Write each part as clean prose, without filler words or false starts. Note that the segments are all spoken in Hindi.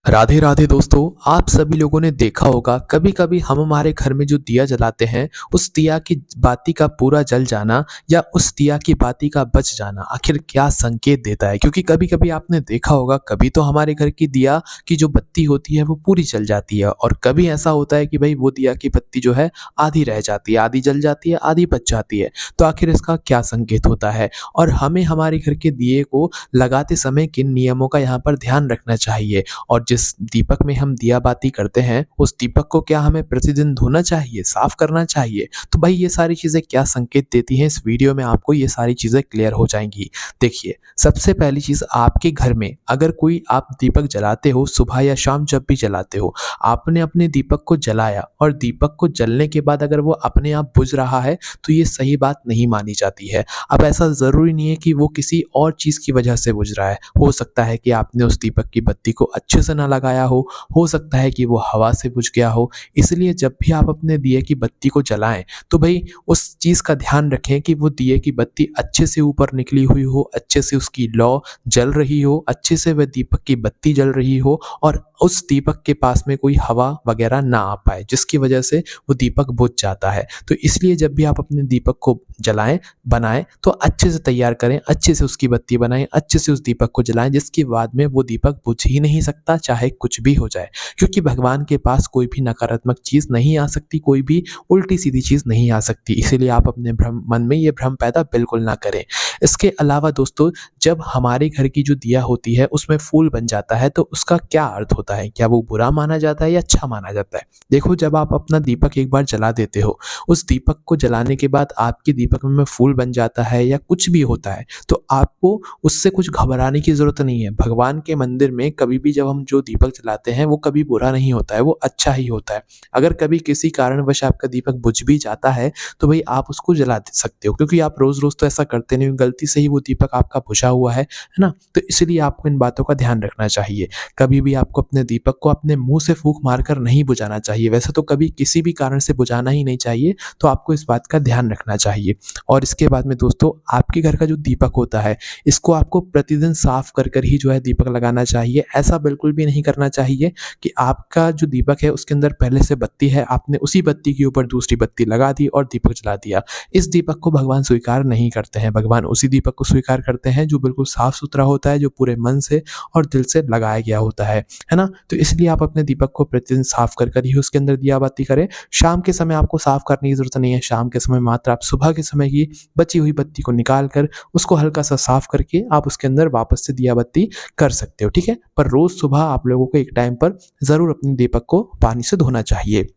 राधे राधे दोस्तों। आप सभी लोगों ने देखा होगा कभी कभी हम हमारे घर में जो दिया जलाते हैं उस दिया की बाती का पूरा जल जाना या उस दिया की बाती का बच जाना आखिर क्या संकेत देता है। क्योंकि कभी कभी आपने देखा होगा कभी तो हमारे घर की दिया की जो बत्ती होती है वो पूरी जल जाती है और कभी ऐसा होता है कि भाई वो दिया की बत्ती जो है आधी रह जाती है, आधी जल जाती है, आधी बच जाती है। तो आखिर इसका क्या संकेत होता है और हमें हमारे घर के दिए को लगाते समय किन नियमों का यहाँ पर ध्यान रखना चाहिए और जिस दीपक में हम दिया बाती करते हैं उस दीपक को क्या हमें प्रतिदिन धोना चाहिए, साफ करना चाहिए। तो भाई ये सारी चीज़ें क्या संकेत देती हैं, इस वीडियो में आपको ये सारी चीज़ें क्लियर हो जाएंगी। देखिए, सबसे पहली चीज़, आपके घर में अगर कोई आप दीपक जलाते हो, सुबह या शाम जब भी जलाते हो, आपने अपने दीपक को जलाया और दीपक को जलने के बाद अगर वो अपने आप बुझ रहा है तो ये सही बात नहीं मानी जाती है। अब ऐसा ज़रूरी नहीं है कि वो किसी और चीज़ की वजह से बुझ रहा है। हो सकता है कि आपने उस दीपक की बत्ती को अच्छे से ना लगाया हो सकता है कि वो हवा से बुझ गया हो। इसलिए जब भी आप अपने दिए की बत्ती को जलाएं तो भाई उस चीज़ का ध्यान रखें कि वो दिए की बत्ती अच्छे से ऊपर निकली हुई हो, अच्छे से उसकी लौ जल रही हो, अच्छे से वह दीपक की बत्ती जल रही हो और उस दीपक के पास में कोई हवा वगैरह ना आ पाए जिसकी वजह से वो दीपक बुझ जाता है। तो इसलिए जब भी आप अपने दीपक को जलाएं, बनाएं तो अच्छे से तैयार करें, अच्छे से उसकी बत्ती बनाएं, अच्छे से उस दीपक को जलाएं जिसके बाद में वो दीपक बुझ ही नहीं सकता चाहे कुछ भी हो जाए। क्योंकि भगवान के पास कोई भी नकारात्मक चीज़ नहीं आ सकती, कोई भी उल्टी सीधी चीज़ नहीं आ सकती। इसीलिए आप अपने मन में ये भ्रम पैदा बिल्कुल ना करें। इसके अलावा दोस्तों, जब हमारे घर की जो दिया होती है उसमें फूल बन जाता है तो उसका क्या अर्थ होता है, क्या वो बुरा माना जाता है या अच्छा माना जाता है? देखो, जब आप अपना दीपक एक बार जला देते हो, उस दीपक को जलाने के बाद आपके दीपक में फूल बन जाता है या कुछ भी होता है तो आपको उससे कुछ घबराने की ज़रूरत नहीं है। भगवान के मंदिर में कभी भी जब हम जो दीपक जलाते हैं वो कभी बुरा नहीं होता है, वो अच्छा ही होता है। अगर कभी किसी कारणवश आपका दीपक बुझ भी जाता है तो भाई आप उसको जला दे सकते हो, क्योंकि आप रोज़-रोज़ तो ऐसा करते नहीं हो, गलती से ही वो दीपक आपका बुझा हुआ है ना? तो इसलिए आपको इन बातों का ध्यान रखना चाहिए। कभी भी आपको अपने दीपक को अपने मुँह से फूँक मारकर नहीं बुझाना चाहिए। वैसे तो कभी किसी भी कारण से बुझाना ही नहीं चाहिए, तो आपको इस बात का ध्यान रखना चाहिए। और इसके बाद में दोस्तों, आपके घर का जो दीपक होता है इसको आपको प्रतिदिन साफ कर ही जो है दीपक लगाना चाहिए। ऐसा बिल्कुल भी नहीं करना चाहिए कि आपका जो दीपक है उसके अंदर पहले से बत्ती है, आपने उसी बत्ती के ऊपर दूसरी बत्ती लगा दी और दीपक जला दिया। इस दीपक को भगवान स्वीकार नहीं करते हैं। भगवान उसी दीपक को स्वीकार करते हैं जो बिल्कुल साफ सुथरा होता है, जो पूरे मन से और दिल से लगाया गया होता है ना? तो इसलिए आप अपने दीपक को प्रतिदिन साफ कर ही उसके अंदर दिया बाती करें। शाम के समय आपको साफ करने की ज़रूरत नहीं है। शाम के समय मात्र आप सुबह के समय की बची हुई बत्ती को निकाल कर उसको हल्का सा साफ करके आप उसके अंदर वापस से दिया बत्ती कर सकते हो, ठीक है? पर रोज़ सुबह आप लोगों को एक टाइम पर ज़रूर अपने दीपक को पानी से धोना चाहिए।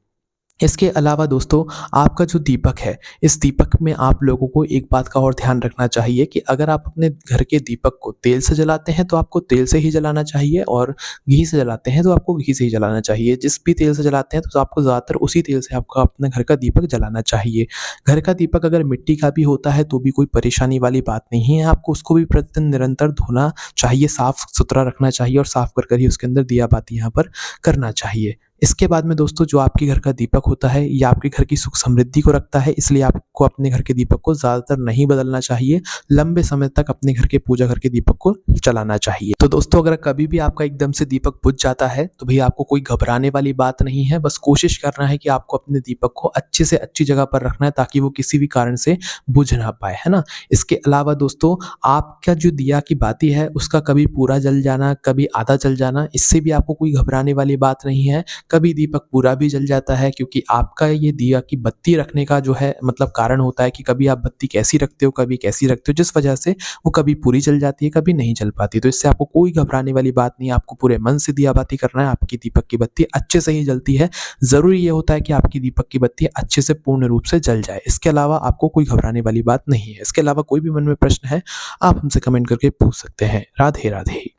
इसके अलावा दोस्तों, आपका जो दीपक है, इस दीपक में आप लोगों को एक बात का और ध्यान रखना चाहिए कि अगर आप अपने घर के दीपक को तेल से जलाते हैं तो आपको तेल से ही जलाना चाहिए और घी से जलाते हैं तो आपको घी से ही जलाना चाहिए। जिस भी तेल से जलाते हैं तो आपको ज़्यादातर उसी तेल से आपका अपने घर का दीपक जलाना चाहिए। घर का दीपक अगर मिट्टी का भी होता है तो भी कोई परेशानी वाली बात नहीं है। आपको उसको भी प्रतिदिन निरंतर धोना चाहिए, साफ-सुथरा रखना चाहिए और साफ कर ही उसके अंदर दिया बाती यहाँ पर करना चाहिए। इसके बाद में दोस्तों, जो आपके घर का दीपक होता है ये आपके घर की सुख समृद्धि को रखता है, इसलिए आपको अपने घर के दीपक को ज़्यादातर नहीं बदलना चाहिए। लंबे समय तक अपने घर के पूजा घर के दीपक को चलाना चाहिए। तो दोस्तों, अगर कभी भी आपका एकदम से दीपक बुझ जाता है तो भैया आपको कोई घबराने वाली बात नहीं है। बस कोशिश करना है कि आपको अपने दीपक को अच्छे से अच्छी जगह पर रखना है ताकि वो किसी भी कारण से बुझ ना पाए, है ना? इसके अलावा दोस्तों, आपका जो दिया की बाती है उसका कभी पूरा जल जाना, कभी आधा जल जाना, इससे भी आपको कोई घबराने वाली बात नहीं है। कभी दीपक पूरा भी जल जाता है क्योंकि आपका ये दिया की बत्ती रखने का जो है मतलब कारण होता है कि कभी आप बत्ती कैसी रखते हो, कभी कैसी रखते हो, जिस वजह से वो कभी पूरी जल जाती है, कभी नहीं जल पाती। तो इससे आपको कोई घबराने वाली बात नहीं है। आपको पूरे मन से दिया बाती करना है। आपकी दीपक की बत्ती अच्छे से ही जलती है। ज़रूरी ये होता है कि आपकी दीपक की बत्ती अच्छे से पूर्ण रूप से जल जाए। इसके अलावा आपको कोई घबराने वाली बात नहीं है। इसके अलावा कोई भी मन में प्रश्न है, आप हमसे कमेंट करके पूछ सकते हैं। राधे राधे।